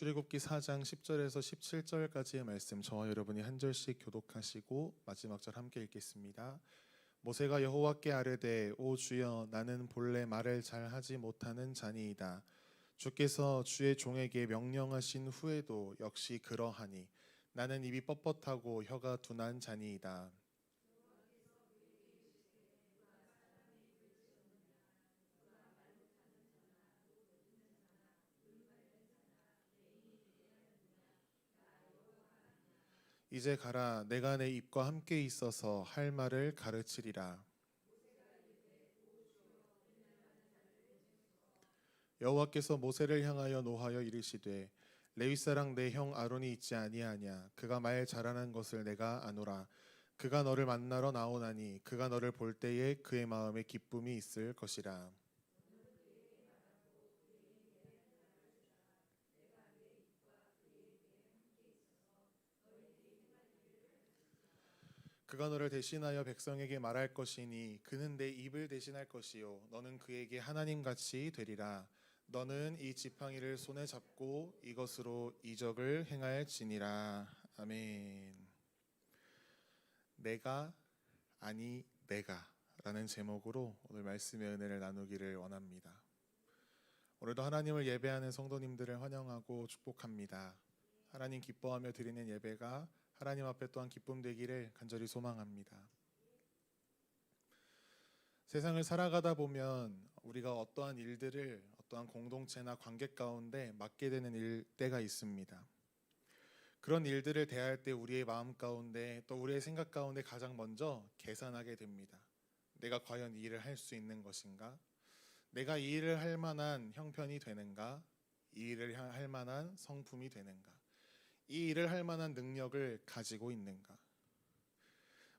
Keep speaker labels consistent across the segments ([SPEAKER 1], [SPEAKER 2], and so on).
[SPEAKER 1] 출애굽기 4장 10절에서 17절까지의 말씀 저와 여러분이 한 절씩 교독하시고 마지막 절 함께 읽겠습니다. 모세가 여호와께 아뢰되 오 주여 나는 본래 말을 잘하지 못하는 자니이다. 주께서 주의 종에게 명령하신 후에도 역시 그러하니 나는 입이 뻣뻣하고 혀가 둔한 자니이다. 이제 가라 내가 내 입과 함께 있어서 할 말을 가르치리라. 여호와께서 모세를 향하여 노하여 이르시되 레위 사람 내 형 아론이 있지 아니하냐 그가 말 잘하는 것을 내가 아노라. 그가 너를 만나러 나오나니 그가 너를 볼 때에 그의 마음에 기쁨이 있을 것이라. 그가 너를 대신하여 백성에게 말할 것이니 그는 내 입을 대신할 것이요 너는 그에게 하나님같이 되리라. 너는 이 지팡이를 손에 잡고 이것으로 이적을 행할지니라. 아멘. 내가 아니 내가 라는 제목으로 오늘 말씀의 은혜를 나누기를 원합니다. 오늘도 하나님을 예배하는 성도님들을 환영하고 축복합니다. 하나님 기뻐하며 드리는 예배가 하나님 앞에 또한 기쁨 되기를 간절히 소망합니다. 세상을 살아가다 보면 우리가 어떠한 일들을 어떠한 공동체나 관계 가운데 맡게 되는 때가 있습니다. 그런 일들을 대할 때 우리의 마음 가운데 또 우리의 생각 가운데 가장 먼저 계산하게 됩니다. 내가 과연 이 일을 할 수 있는 것인가? 내가 이 일을 할 만한 형편이 되는가? 이 일을 할 만한 성품이 되는가? 이 일을 할 만한 능력을 가지고 있는가?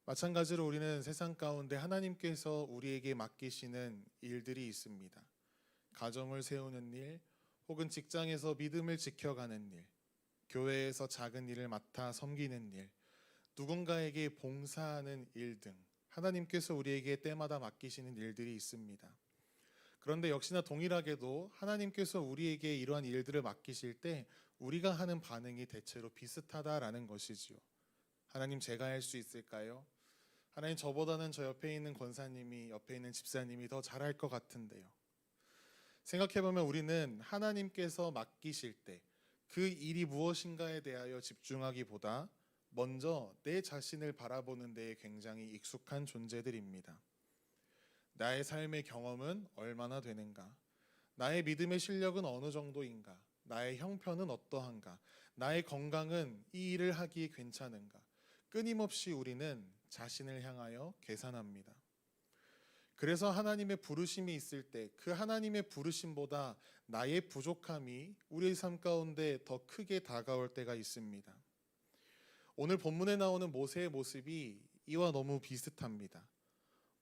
[SPEAKER 1] 마찬가지로 우리는 세상 가운데 하나님께서 우리에게 맡기시는 일들이 있습니다. 가정을 세우는 일, 혹은 직장에서 믿음을 지켜가는 일, 교회에서 작은 일을 맡아 섬기는 일, 누군가에게 봉사하는 일 등 하나님께서 우리에게 때마다 맡기시는 일들이 있습니다. 그런데 역시나 동일하게도 하나님께서 우리에게 이러한 일들을 맡기실 때 우리가 하는 반응이 대체로 비슷하다라는 것이지요. 하나님 제가 할 수 있을까요? 하나님 저보다는 저 옆에 있는 권사님이 옆에 있는 집사님이 더 잘할 것 같은데요. 생각해보면 우리는 하나님께서 맡기실 때 그 일이 무엇인가에 대하여 집중하기보다 먼저 내 자신을 바라보는 데에 굉장히 익숙한 존재들입니다. 나의 삶의 경험은 얼마나 되는가? 나의 믿음의 실력은 어느 정도인가? 나의 형편은 어떠한가? 나의 건강은 이 일을 하기에 괜찮은가? 끊임없이 우리는 자신을 향하여 계산합니다. 그래서 하나님의 부르심이 있을 때 그 하나님의 부르심보다 나의 부족함이 우리의 삶 가운데 더 크게 다가올 때가 있습니다. 오늘 본문에 나오는 모세의 모습이 이와 너무 비슷합니다.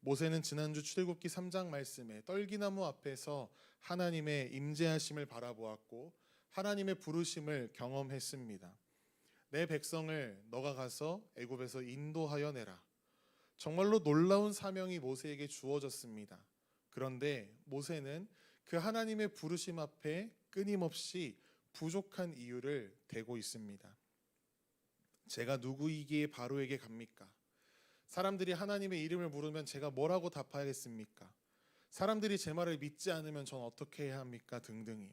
[SPEAKER 1] 모세는 지난주 출애굽기 3장 말씀에 떨기나무 앞에서 하나님의 임재하심을 바라보았고 하나님의 부르심을 경험했습니다. 내 백성을 너가 가서 애굽에서 인도하여 내라. 정말로 놀라운 사명이 모세에게 주어졌습니다. 그런데 모세는 그 하나님의 부르심 앞에 끊임없이 부족한 이유를 대고 있습니다. 제가 누구이기에 바로에게 갑니까? 사람들이 하나님의 이름을 물으면 제가 뭐라고 답하겠습니까? 사람들이 제 말을 믿지 않으면 전 어떻게 해야 합니까? 등등이요.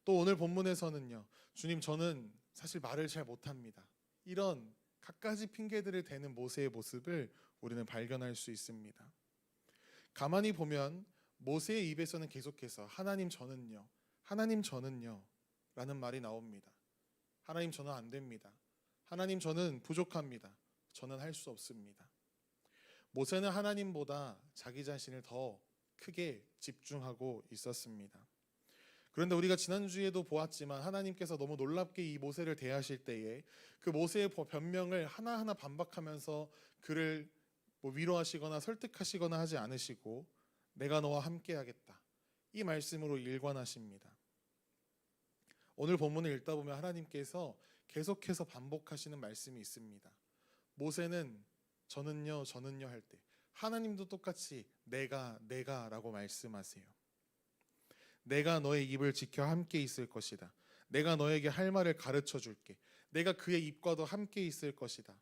[SPEAKER 1] 또 오늘 본문에서는요. 주님 저는 사실 말을 잘 못합니다. 이런 갖가지 핑계들을 대는 모세의 모습을 우리는 발견할 수 있습니다. 가만히 보면 모세의 입에서는 계속해서 하나님 저는요, 하나님 저는요 라는 말이 나옵니다. 하나님 저는 안 됩니다. 하나님 저는 부족합니다. 저는 할 수 없습니다. 모세는 하나님보다 자기 자신을 더 크게 집중하고 있었습니다. 그런데 우리가 지난주에도 보았지만 하나님께서 너무 놀랍게 이 모세를 대하실 때에 그 모세의 변명을 하나하나 반박하면서 그를 위로하시거나 설득하시거나 하지 않으시고 내가 너와 함께 하겠다 이 말씀으로 일관하십니다. 오늘 본문을 읽다 보면 하나님께서 계속해서 반복하시는 말씀이 있습니다. 모세는 저는요 할 때 하나님도 똑같이 내가 라고 말씀하세요. 내가 너의 입을 지켜 함께 있을 것이다. 내가 너에게 할 말을 가르쳐 줄게. 내가 그의 입과도 함께 있을 것이다.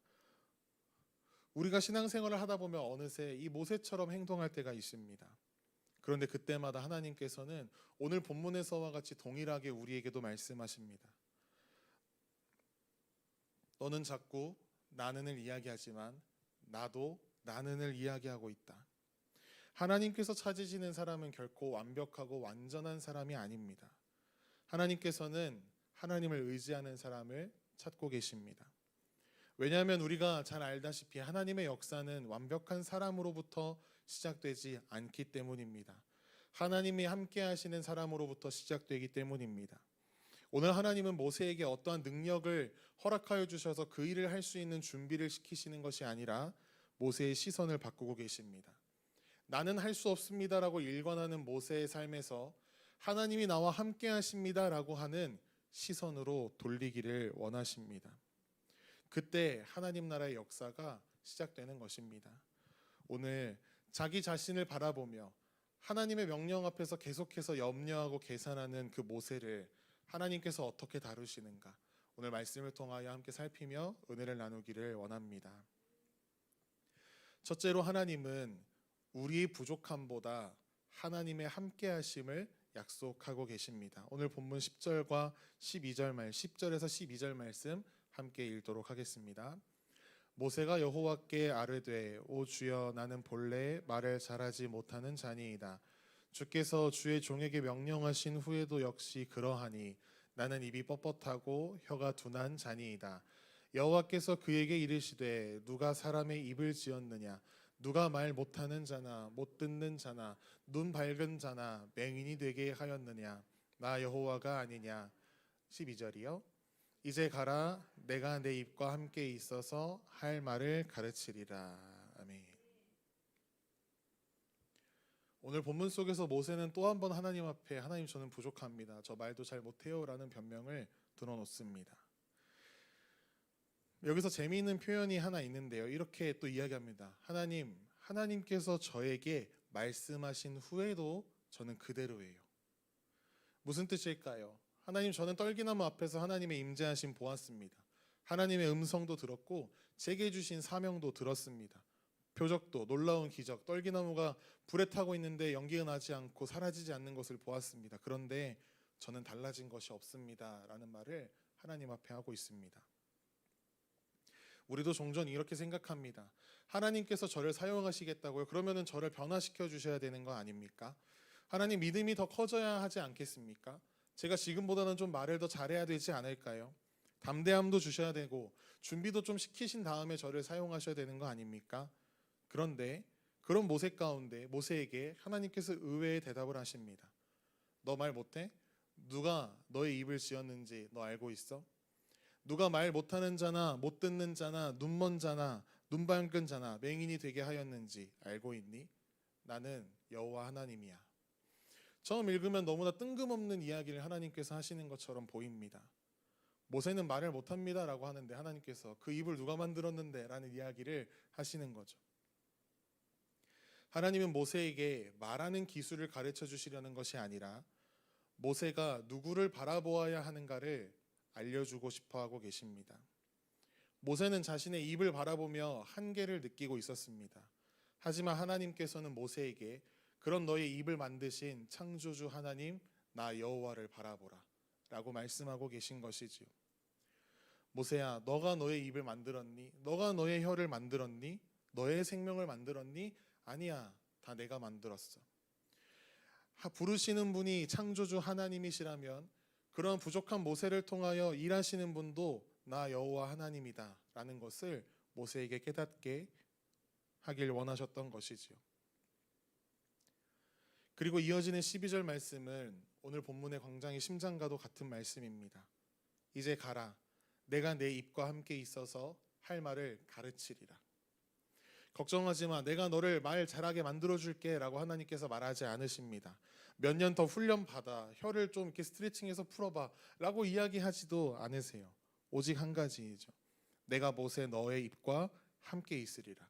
[SPEAKER 1] 우리가 신앙생활을 하다 보면 어느새 이 모세처럼 행동할 때가 있습니다. 그런데 그때마다 하나님께서는 오늘 본문에서와 같이 동일하게 우리에게도 말씀하십니다. 너는 자꾸 나는을 이야기하지만 나도 나는을 이야기하고 있다. 하나님께서 찾으시는 사람은 결코 완벽하고 완전한 사람이 아닙니다. 하나님께서는 하나님을 의지하는 사람을 찾고 계십니다. 왜냐하면 우리가 잘 알다시피 하나님의 역사는 완벽한 사람으로부터 시작되지 않기 때문입니다. 하나님이 함께 하시는 사람으로부터 시작되기 때문입니다. 오늘 하나님은 모세에게 어떠한 능력을 허락하여 주셔서 그 일을 할 수 있는 준비를 시키시는 것이 아니라 모세의 시선을 바꾸고 계십니다. 나는 할 수 없습니다라고 일관하는 모세의 삶에서 하나님이 나와 함께 하십니다라고 하는 시선으로 돌리기를 원하십니다. 그때 하나님 나라의 역사가 시작되는 것입니다. 오늘 자기 자신을 바라보며 하나님의 명령 앞에서 계속해서 염려하고 계산하는 그 모세를 하나님께서 어떻게 다루시는가, 오늘 말씀을 통하여 함께 살피며 은혜를 나누기를 원합니다. 첫째로 하나님은 우리의 부족함보다 하나님의 함께 하심을 약속하고 계십니다. 오늘 본문 10절과 12절 10절에서 12절 말씀 함께 읽도록 하겠습니다. 모세가 여호와께 아뢰되 오 주여 나는 본래 말을 잘하지 못하는 자니이다. 주께서 주의 종에게 명령하신 후에도 역시 그러하니 나는 입이 뻣뻣하고 혀가 둔한 자니이다. 여호와께서 그에게 이르시되 누가 사람의 입을 지었느냐, 누가 말 못하는 자나 못 듣는 자나 눈 밝은 자나 맹인이 되게 하였느냐, 나 여호와가 아니냐. 12절이요. 이제 가라, 내가 내 입과 함께 있어서 할 말을 가르치리라. 아멘. 오늘 본문 속에서 모세는 또 한 번 하나님 앞에 하나님 저는 부족합니다. 저 말도 잘 못해요 라는 변명을 드러놓습니다. 여기서 재미있는 표현이 하나 있는데요. 이렇게 또 이야기합니다. 하나님께서 저에게 말씀하신 후에도 저는 그대로예요. 무슨 뜻일까요? 하나님, 저는 떨기나무 앞에서 하나님의 임재하심 보았습니다. 하나님의 음성도 들었고 제게 주신 사명도 들었습니다. 표적도, 놀라운 기적, 떨기나무가 불에 타고 있는데 연기가 나지 않고 사라지지 않는 것을 보았습니다. 그런데 저는 달라진 것이 없습니다 라는 말을 하나님 앞에 하고 있습니다. 우리도 종종 이렇게 생각합니다. 하나님께서 저를 사용하시겠다고요? 그러면 저를 변화시켜 주셔야 되는 거 아닙니까? 하나님, 믿음이 더 커져야 하지 않겠습니까? 제가 지금보다는 좀 말을 더 잘해야 되지 않을까요? 담대함도 주셔야 되고 준비도 좀 시키신 다음에 저를 사용하셔야 되는 거 아닙니까? 그런데 그런 모세 가운데 모세에게 하나님께서 의외의 대답을 하십니다. 너 말 못해? 누가 너의 입을 지었는지 너 알고 있어? 누가 말 못하는 자나 못 듣는 자나 눈먼 자나 눈 밝은 자나 맹인이 되게 하였는지 알고 있니? 나는 여호와 하나님이야. 처음 읽으면 너무나 뜬금없는 이야기를 하나님께서 하시는 것처럼 보입니다. 모세는 말을 못합니다 라고 하는데 하나님께서 그 입을 누가 만들었는데 라는 이야기를 하시는 거죠. 하나님은 모세에게 말하는 기술을 가르쳐 주시려는 것이 아니라 모세가 누구를 바라보아야 하는가를 알려주고 싶어 하고 계십니다. 모세는 자신의 입을 바라보며 한계를 느끼고 있었습니다. 하지만 하나님께서는 모세에게 그런 너의 입을 만드신 창조주 하나님 나 여호와를 바라보라 라고 말씀하고 계신 것이지요. 모세야, 너가 너의 입을 만들었니? 너가 너의 혀를 만들었니? 너의 생명을 만들었니? 아니야, 다 내가 만들었어. 부르시는 분이 창조주 하나님이시라면 그런 부족한 모세를 통하여 일하시는 분도 나 여호와 하나님이다 라는 것을 모세에게 깨닫게 하길 원하셨던 것이지요. 그리고 이어지는 12절 말씀은 오늘 본문의 광장의 심장과도 같은 말씀입니다. 이제 가라, 내가 내 입과 함께 있어서 할 말을 가르치리라. 걱정하지 마, 내가 너를 말 잘하게 만들어줄게 라고 하나님께서 말하지 않으십니다. 몇 년 더 훈련 받아, 혀를 좀 이렇게 스트레칭해서 풀어봐 라고 이야기하지도 않으세요. 오직 한 가지이죠. 내가 모세 너의 입과 함께 있으리라.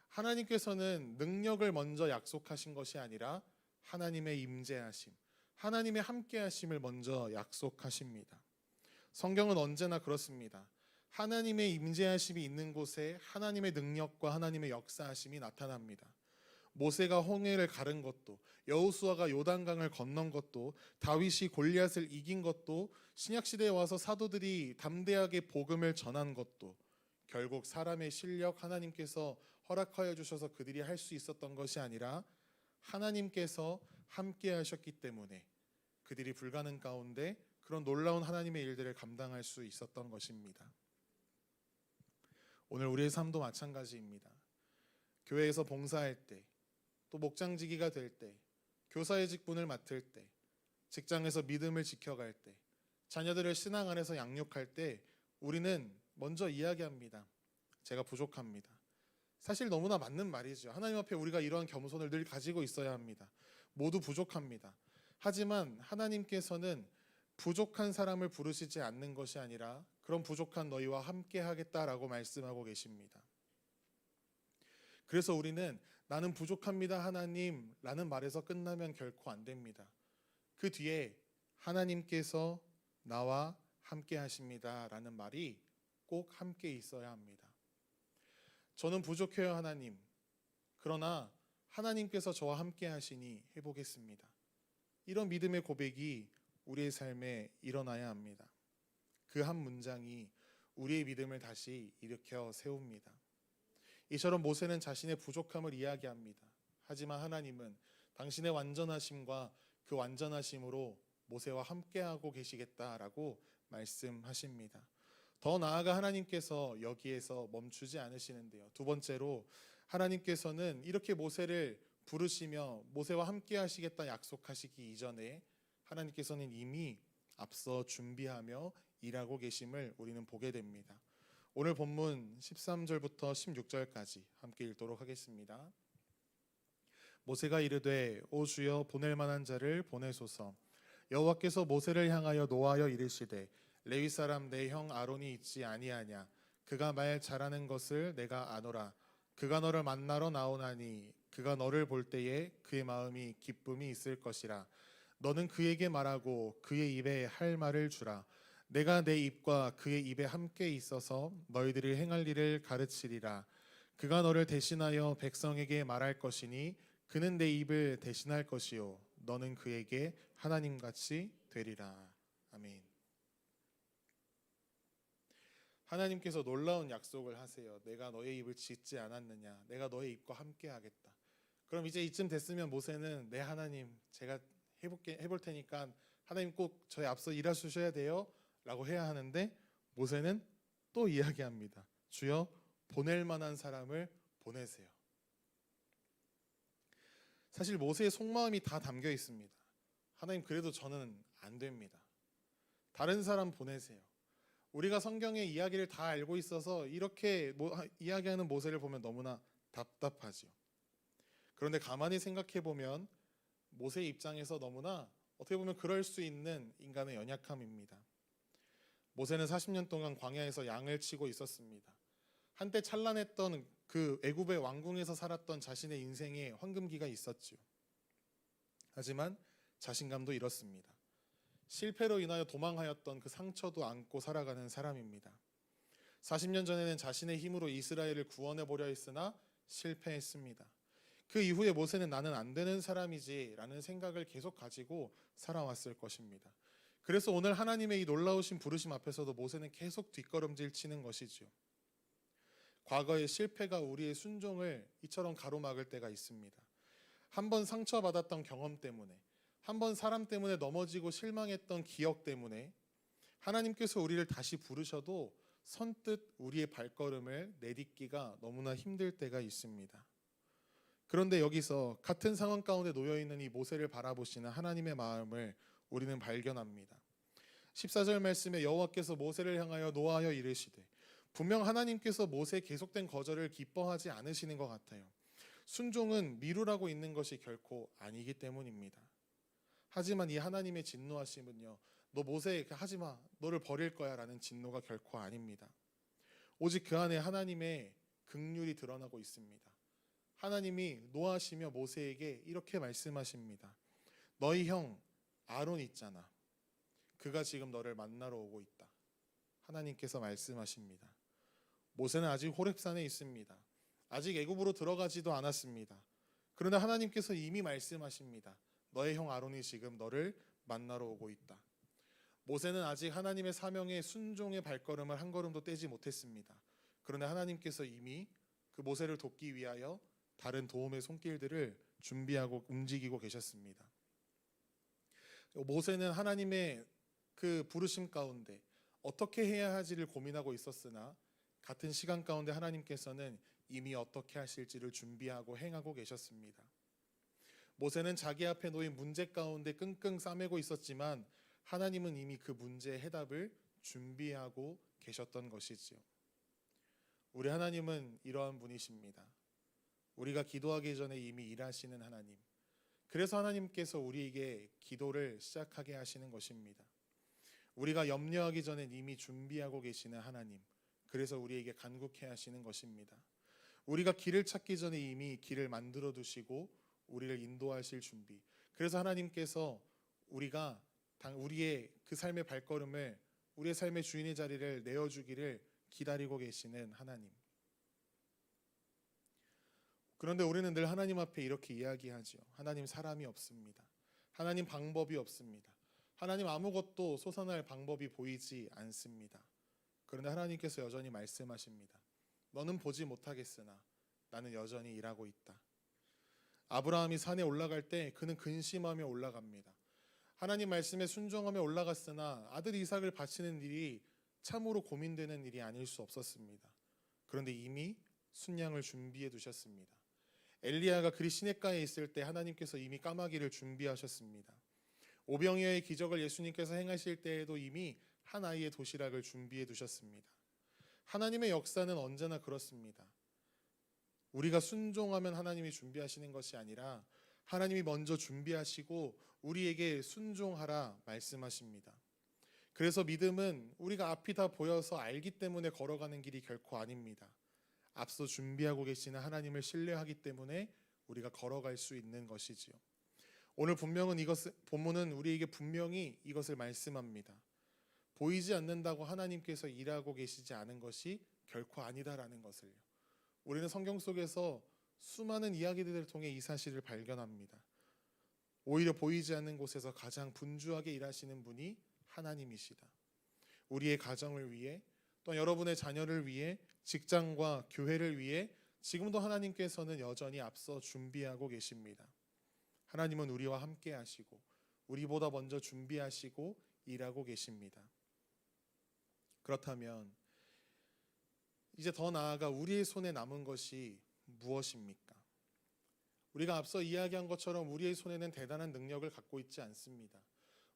[SPEAKER 1] 하나님께서는 능력을 먼저 약속하신 것이 아니라 하나님의 임재하심, 하나님의 함께 하심을 먼저 약속하십니다. 성경은 언제나 그렇습니다. 하나님의 임재하심이 있는 곳에 하나님의 능력과 하나님의 역사하심이 나타납니다. 모세가 홍해를 가른 것도, 여호수아가 요단강을 건넌 것도, 다윗이 골리앗을 이긴 것도, 신약 시대에 와서 사도들이 담대하게 복음을 전한 것도 결국 사람의 실력, 하나님께서 허락하여 주셔서 그들이 할 수 있었던 것이 아니라 하나님께서 함께 하셨기 때문에 그들이 불가능 가운데 그런 놀라운 하나님의 일들을 감당할 수 있었던 것입니다. 오늘 우리의 삶도 마찬가지입니다. 교회에서 봉사할 때, 또 목장지기가 될 때, 교사의 직분을 맡을 때, 직장에서 믿음을 지켜갈 때, 자녀들을 신앙 안에서 양육할 때 우리는 먼저 이야기합니다. 제가 부족합니다. 사실 너무나 맞는 말이죠. 하나님 앞에 우리가 이러한 겸손을 늘 가지고 있어야 합니다. 모두 부족합니다. 하지만 하나님께서는 부족한 사람을 부르시지 않는 것이 아니라 그런 부족한 너희와 함께 하겠다라고 말씀하고 계십니다. 그래서 우리는 나는 부족합니다 하나님 라는 말에서 끝나면 결코 안 됩니다. 그 뒤에 하나님께서 나와 함께 하십니다 라는 말이 꼭 함께 있어야 합니다. 저는 부족해요 하나님. 그러나 하나님께서 저와 함께 하시니 해보겠습니다. 이런 믿음의 고백이 우리의 삶에 일어나야 합니다. 그 한 문장이 우리의 믿음을 다시 일으켜 세웁니다. 이처럼 모세는 자신의 부족함을 이야기합니다. 하지만 하나님은 당신의 완전하심과 그 완전하심으로 모세와 함께하고 계시겠다라고 말씀하십니다. 더 나아가 하나님께서 여기에서 멈추지 않으시는데요. 두 번째로 하나님께서는 이렇게 모세를 부르시며 모세와 함께 하시겠다 약속하시기 이전에 하나님께서는 이미 앞서 준비하며 일하고 계심을 우리는 보게 됩니다. 오늘 본문 13절부터 16절까지 함께 읽도록 하겠습니다. 모세가 이르되 오 주여 보낼 만한 자를 보내소서. 여호와께서 모세를 향하여 노하여 이르시되 레위 사람 내 형 아론이 있지 아니하냐. 그가 말 잘하는 것을 내가 아노라. 그가 너를 만나러 나오나니 그가 너를 볼 때에 그의 마음이 기쁨이 있을 것이라. 너는 그에게 말하고 그의 입에 할 말을 주라. 내가 내 입과 그의 입에 함께 있어서 너희들이 행할 일을 가르치리라. 그가 너를 대신하여 백성에게 말할 것이니 그는 내 입을 대신할 것이요 너는 그에게 하나님같이 되리라. 아멘. 하나님께서 놀라운 약속을 하세요. 내가 너의 입을 짓지 않았느냐. 내가 너의 입과 함께 하겠다. 그럼 이제 이쯤 됐으면 모세는 네 하나님 제가 해볼 테니까 하나님 꼭 저희 앞서 일하셔야 돼요 라고 해야 하는데 모세는 또 이야기합니다. 주여 보낼 만한 사람을 보내세요. 사실 모세의 속마음이 다 담겨 있습니다. 하나님 그래도 저는 안 됩니다. 다른 사람 보내세요. 우리가 성경의 이야기를 다 알고 있어서 이렇게 이야기하는 모세를 보면 너무나 답답하죠. 그런데 가만히 생각해 보면 모세의 입장에서 너무나 어떻게 보면 그럴 수 있는 인간의 연약함입니다. 모세는 40년 동안 광야에서 양을 치고 있었습니다. 한때 찬란했던 그 애굽의 왕궁에서 살았던 자신의 인생에 황금기가 있었죠. 하지만 자신감도 잃었습니다. 실패로 인하여 도망하였던 그 상처도 안고 살아가는 사람입니다. 40년 전에는 자신의 힘으로 이스라엘을 구원해 보려 했으나 실패했습니다. 그 이후에 모세는 나는 안 되는 사람이지 라는 생각을 계속 가지고 살아왔을 것입니다. 그래서 오늘 하나님의 이 놀라우신 부르심 앞에서도 모세는 계속 뒷걸음질 치는 것이죠. 과거의 실패가 우리의 순종을 이처럼 가로막을 때가 있습니다. 한번 상처받았던 경험 때문에, 한번 사람 때문에 넘어지고 실망했던 기억 때문에 하나님께서 우리를 다시 부르셔도 선뜻 우리의 발걸음을 내딛기가 너무나 힘들 때가 있습니다. 그런데 여기서 같은 상황 가운데 놓여있는 이 모세를 바라보시는 하나님의 마음을 우리는 발견합니다. 14절 말씀에 여호와께서 모세를 향하여 노하여 이르시되, 분명 하나님께서 모세의 계속된 거절을 기뻐하지 않으시는 것 같아요. 순종은 미루라고 있는 것이 결코 아니기 때문입니다. 하지만 이 하나님의 진노하심은요, 너 모세 하지마, 너를 버릴 거야 라는 진노가 결코 아닙니다. 오직 그 안에 하나님의 긍휼이 드러나고 있습니다. 하나님이 노하시며 모세에게 이렇게 말씀하십니다. 너희 형 아론 있잖아. 그가 지금 너를 만나러 오고 있다. 하나님께서 말씀하십니다. 모세는 아직 호렙산에 있습니다. 아직 애굽으로 들어가지도 않았습니다. 그러나 하나님께서 이미 말씀하십니다. 너의 형 아론이 지금 너를 만나러 오고 있다. 모세는 아직 하나님의 사명에 순종의 발걸음을 한 걸음도 떼지 못했습니다. 그러나 하나님께서 이미 그 모세를 돕기 위하여 다른 도움의 손길들을 준비하고 움직이고 계셨습니다. 모세는 하나님의 그 부르심 가운데 어떻게 해야 할지를 고민하고 있었으나 같은 시간 가운데 하나님께서는 이미 어떻게 하실지를 준비하고 행하고 계셨습니다. 모세는 자기 앞에 놓인 문제 가운데 끙끙 싸매고 있었지만 하나님은 이미 그 문제의 해답을 준비하고 계셨던 것이지요. 우리 하나님은 이러한 분이십니다. 우리가 기도하기 전에 이미 일하시는 하나님. 그래서 하나님께서 우리에게 기도를 시작하게 하시는 것입니다. 우리가 염려하기 전에 이미 준비하고 계시는 하나님. 그래서 우리에게 간구케 하시는 것입니다. 우리가 길을 찾기 전에 이미 길을 만들어 두시고 우리를 인도하실 준비. 그래서 하나님께서 우리의 그 삶의 발걸음을, 우리의 삶의 주인의 자리를 내어주기를 기다리고 계시는 하나님. 그런데 우리는 늘 하나님 앞에 이렇게 이야기하죠. 하나님, 사람이 없습니다. 하나님, 방법이 없습니다. 하나님, 아무것도 솟아날 방법이 보이지 않습니다. 그런데 하나님께서 여전히 말씀하십니다. 너는 보지 못하겠으나 나는 여전히 일하고 있다. 아브라함이 산에 올라갈 때 그는 근심하며 올라갑니다. 하나님 말씀에 순종하며 올라갔으나 아들 이삭을 바치는 일이 참으로 고민되는 일이 아닐 수 없었습니다. 그런데 이미 순양을 준비해 두셨습니다. 엘리야가 그리 시냇가에 있을 때 하나님께서 이미 까마귀를 준비하셨습니다. 오병이어의 기적을 예수님께서 행하실 때에도 이미 한 아이의 도시락을 준비해 두셨습니다. 하나님의 역사는 언제나 그렇습니다. 우리가 순종하면 하나님이 준비하시는 것이 아니라 하나님이 먼저 준비하시고 우리에게 순종하라 말씀하십니다. 그래서 믿음은 우리가 앞이 다 보여서 알기 때문에 걸어가는 길이 결코 아닙니다. 앞서 준비하고 계시는 하나님을 신뢰하기 때문에 우리가 걸어갈 수 있는 것이지요. 오늘 본문은 우리에게 분명히 이것을 말씀합니다. 보이지 않는다고 하나님께서 일하고 계시지 않은 것이 결코 아니다라는 것을요. 우리는 성경 속에서 수많은 이야기들을 통해 이 사실을 발견합니다. 오히려 보이지 않는 곳에서 가장 분주하게 일하시는 분이 하나님이시다. 우리의 가정을 위해, 또 여러분의 자녀를 위해, 직장과 교회를 위해 지금도 하나님께서는 여전히 앞서 준비하고 계십니다. 하나님은 우리와 함께 하시고 우리보다 먼저 준비하시고 일하고 계십니다. 그렇다면 이제 더 나아가 우리의 손에 남은 것이 무엇입니까? 우리가 앞서 이야기한 것처럼 우리의 손에는 대단한 능력을 갖고 있지 않습니다.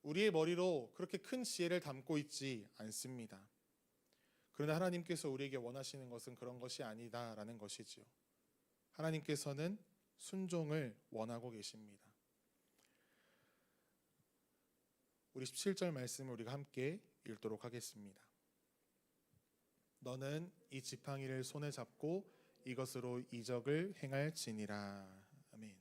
[SPEAKER 1] 우리의 머리로 그렇게 큰 지혜를 담고 있지 않습니다. 그런데 하나님께서 우리에게 원하시는 것은 그런 것이 아니다라는 것이지요. 하나님께서는 순종을 원하고 계십니다. 우리 17절 말씀을 우리가 함께 읽도록 하겠습니다. 너는 이 지팡이를 손에 잡고 이것으로 이적을 행할지니라. 아멘.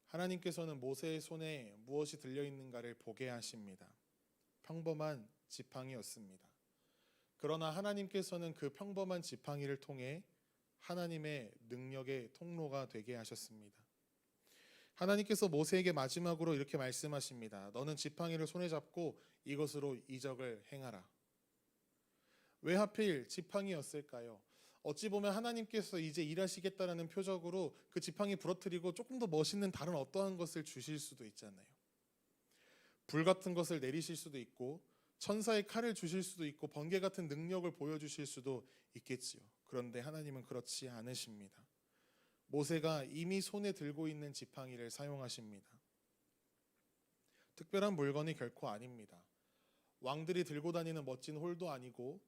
[SPEAKER 1] 하나님께서는 모세의 손에 무엇이 들려있는가를 보게 하십니다. 평범한 지팡이였습니다. 그러나 하나님께서는 그 평범한 지팡이를 통해 하나님의 능력의 통로가 되게 하셨습니다. 하나님께서 모세에게 마지막으로 이렇게 말씀하십니다. 너는 지팡이를 손에 잡고 이것으로 이적을 행하라. 왜 하필 지팡이였을까요? 어찌 보면 하나님께서 이제 일하시겠다라는 표적으로 그 지팡이 부러뜨리고 조금 더 멋있는 다른 어떠한 것을 주실 수도 있잖아요. 불 같은 것을 내리실 수도 있고 천사의 칼을 주실 수도 있고 번개 같은 능력을 보여주실 수도 있겠지요. 그런데 하나님은 그렇지 않으십니다. 모세가 이미 손에 들고 있는 지팡이를 사용하십니다. 특별한 물건이 결코 아닙니다. 왕들이 들고 다니는 멋진 홀도 아니고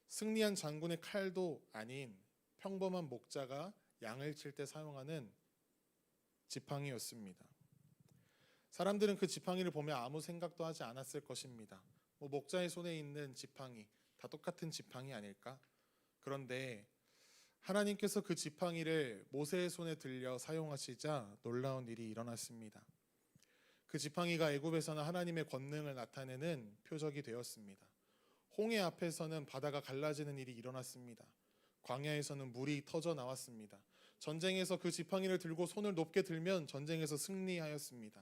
[SPEAKER 1] 승리한 장군의 칼도 아닌 평범한 목자가 양을 칠 때 사용하는 지팡이였습니다. 사람들은 그 지팡이를 보며 아무 생각도 하지 않았을 것입니다. 목자의 손에 있는 지팡이 다 똑같은 지팡이 아닐까? 그런데 하나님께서 그 지팡이를 모세의 손에 들려 사용하시자 놀라운 일이 일어났습니다. 그 지팡이가 애굽에서는 하나님의 권능을 나타내는 표적이 되었습니다. 홍해 앞에서는 바다가 갈라지는 일이 일어났습니다. 광야에서는 물이 터져 나왔습니다. 전쟁에서 그 지팡이를 들고 손을 높게 들면 전쟁에서 승리하였습니다.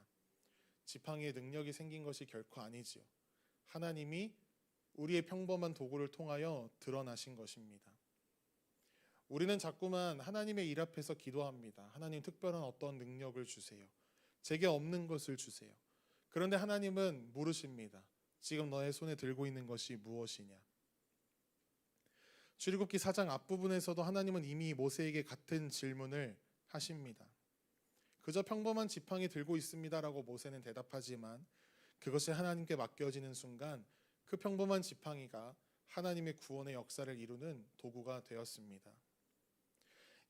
[SPEAKER 1] 지팡이의 능력이 생긴 것이 결코 아니지요. 하나님이 우리의 평범한 도구를 통하여 드러나신 것입니다. 우리는 자꾸만 하나님의 일 앞에서 기도합니다. 하나님, 특별한 어떤 능력을 주세요. 제게 없는 것을 주세요. 그런데 하나님은 물으십니다. 지금 너의 손에 들고 있는 것이 무엇이냐? 출애굽기 4장 앞부분에서도 하나님은 이미 모세에게 같은 질문을 하십니다. 그저 평범한 지팡이 들고 있습니다라고 모세는 대답하지만 그것이 하나님께 맡겨지는 순간 그 평범한 지팡이가 하나님의 구원의 역사를 이루는 도구가 되었습니다.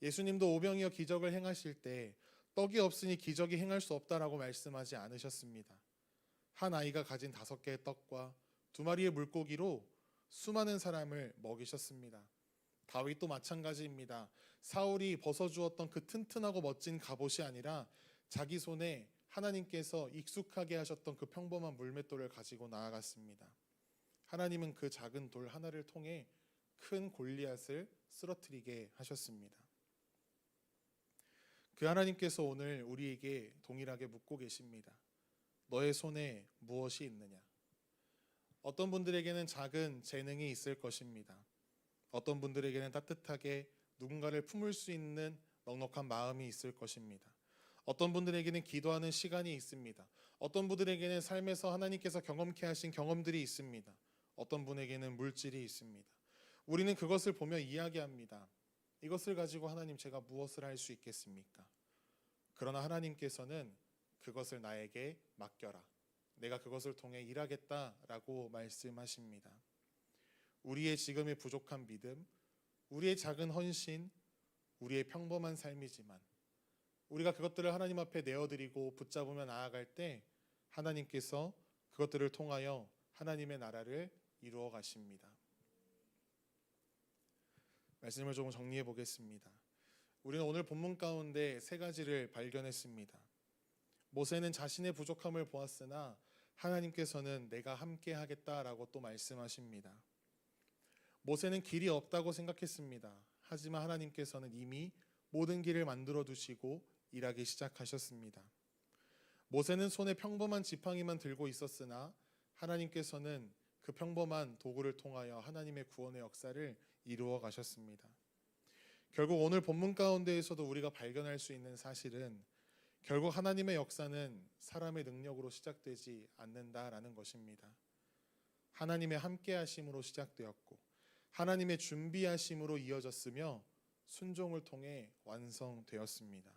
[SPEAKER 1] 예수님도 오병이어 기적을 행하실 때 떡이 없으니 기적이 행할 수 없다라고 말씀하지 않으셨습니다. 한 아이가 가진 5개의 떡과 2마리의 물고기로 수많은 사람을 먹이셨습니다. 다윗도 마찬가지입니다. 사울이 벗어주었던 그 튼튼하고 멋진 갑옷이 아니라 자기 손에 하나님께서 익숙하게 하셨던 그 평범한 물맷돌을 가지고 나아갔습니다. 하나님은 그 작은 돌 하나를 통해 큰 골리앗을 쓰러뜨리게 하셨습니다. 그 하나님께서 오늘 우리에게 동일하게 묻고 계십니다. 너의 손에 무엇이 있느냐? 어떤 분들에게는 작은 재능이 있을 것입니다. 어떤 분들에게는 따뜻하게 누군가를 품을 수 있는 넉넉한 마음이 있을 것입니다. 어떤 분들에게는 기도하는 시간이 있습니다. 어떤 분들에게는 삶에서 하나님께서 경험케 하신 경험들이 있습니다. 어떤 분에게는 물질이 있습니다. 우리는 그것을 보며 이야기합니다. 이것을 가지고 하나님, 제가 무엇을 할 수 있겠습니까? 그러나 하나님께서는 그것을 나에게 맡겨라. 내가 그것을 통해 일하겠다라고 말씀하십니다. 우리의 지금의 부족한 믿음, 우리의 작은 헌신, 우리의 평범한 삶이지만 우리가 그것들을 하나님 앞에 내어드리고 붙잡으며 나아갈 때 하나님께서 그것들을 통하여 하나님의 나라를 이루어 가십니다. 말씀을 조금 정리해 보겠습니다. 우리는 오늘 본문 가운데 3가지를 발견했습니다. 모세는 자신의 부족함을 보았으나 하나님께서는 내가 함께 하겠다라고 또 말씀하십니다. 모세는 길이 없다고 생각했습니다. 하지만 하나님께서는 이미 모든 길을 만들어 두시고 일하기 시작하셨습니다. 모세는 손에 평범한 지팡이만 들고 있었으나 하나님께서는 그 평범한 도구를 통하여 하나님의 구원의 역사를 이루어 가셨습니다. 결국 오늘 본문 가운데에서도 우리가 발견할 수 있는 사실은 결국 하나님의 역사는 사람의 능력으로 시작되지 않는다라는 것입니다. 하나님의 함께하심으로 시작되었고 하나님의 준비하심으로 이어졌으며 순종을 통해 완성되었습니다.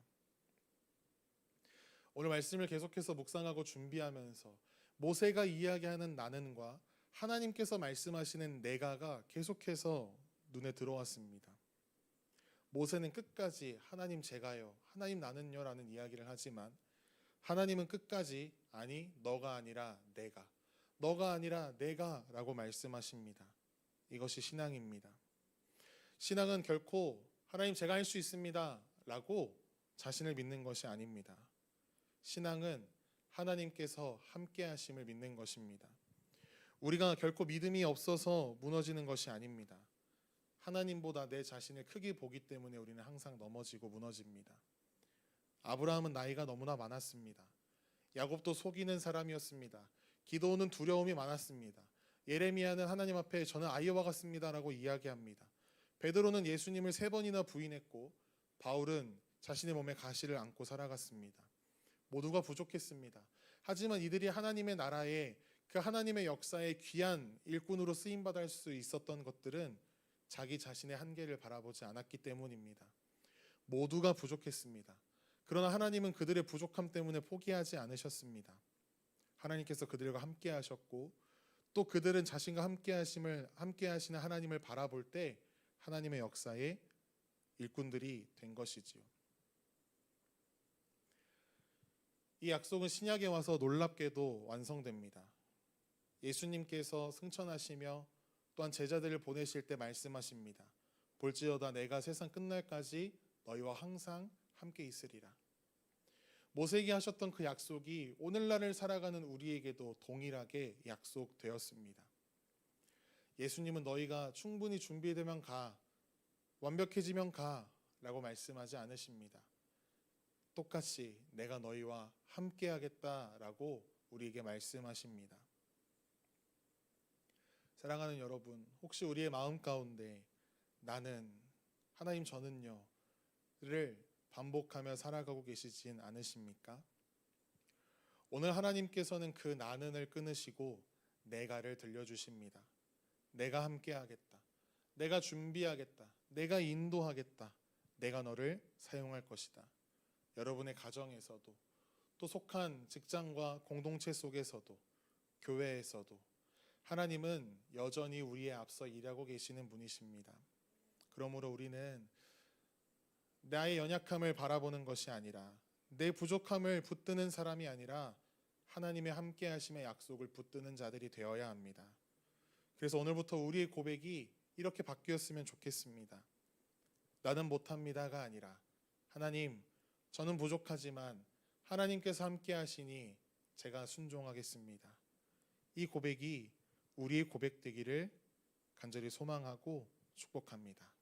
[SPEAKER 1] 오늘 말씀을 계속해서 묵상하고 준비하면서 모세가 이야기하는 나는과 하나님께서 말씀하시는 내가가 계속해서 눈에 들어왔습니다. 모세는 끝까지 하나님 제가요, 하나님 나는요 라는 이야기를 하지만 하나님은 끝까지 아니 너가 아니라 내가, 너가 아니라 내가 라고 말씀하십니다. 이것이 신앙입니다. 신앙은 결코 하나님 제가 할 수 있습니다 라고 자신을 믿는 것이 아닙니다. 신앙은 하나님께서 함께 하심을 믿는 것입니다. 우리가 결코 믿음이 없어서 무너지는 것이 아닙니다. 하나님보다 내 자신을 크게 보기 때문에 우리는 항상 넘어지고 무너집니다. 아브라함은 나이가 너무나 많았습니다. 야곱도 속이는 사람이었습니다. 기도는 두려움이 많았습니다. 예레미야는 하나님 앞에 저는 아이와 같습니다라고 이야기합니다. 베드로는 예수님을 3번이나 부인했고 바울은 자신의 몸에 가시를 안고 살아갔습니다. 모두가 부족했습니다. 하지만 이들이 하나님의 나라에 그 하나님의 역사에 귀한 일꾼으로 쓰임받을 수 있었던 것들은 자기 자신의 한계를 바라보지 않았기 때문입니다. 모두가 부족했습니다. 그러나 하나님은 그들의 부족함 때문에 포기하지 않으셨습니다. 하나님께서 그들과 함께 하셨고 또 그들은 자신과 함께 하시는 하나님을 바라볼 때 하나님의 역사에 일꾼들이 된 것이지요. 이 약속은 신약에 와서 놀랍게도 완성됩니다. 예수님께서 승천하시며 또한 제자들을 보내실 때 말씀하십니다. 볼지어다 내가 세상 끝날까지 너희와 항상 함께 있으리라. 모세에게 하셨던 그 약속이 오늘날을 살아가는 우리에게도 동일하게 약속되었습니다. 예수님은 너희가 충분히 준비되면 가, 완벽해지면 가 라고 말씀하지 않으십니다. 똑같이 내가 너희와 함께 하겠다라고 우리에게 말씀하십니다. 사랑하는 여러분, 혹시 우리의 마음 가운데 나는, 하나님 저는요 를 반복하며 살아가고 계시진 않으십니까? 오늘 하나님께서는 그 나는을 끊으시고 내가를 들려주십니다. 내가 함께 하겠다. 내가 준비하겠다. 내가 인도하겠다. 내가 너를 사용할 것이다. 여러분의 가정에서도, 또 속한 직장과 공동체 속에서도, 교회에서도 하나님은 여전히 우리의 앞서 일하고 계시는 분이십니다. 그러므로 우리는 나의 연약함을 바라보는 것이 아니라, 내 부족함을 붙드는 사람이 아니라 하나님의 함께 하심의 약속을 붙드는 자들이 되어야 합니다. 그래서 오늘부터 우리의 고백이 이렇게 바뀌었으면 좋겠습니다. 나는 못합니다가 아니라, 하나님 저는 부족하지만 하나님께서 함께 하시니 제가 순종하겠습니다. 이 고백이 우리의 고백 되기를 간절히 소망하고 축복합니다.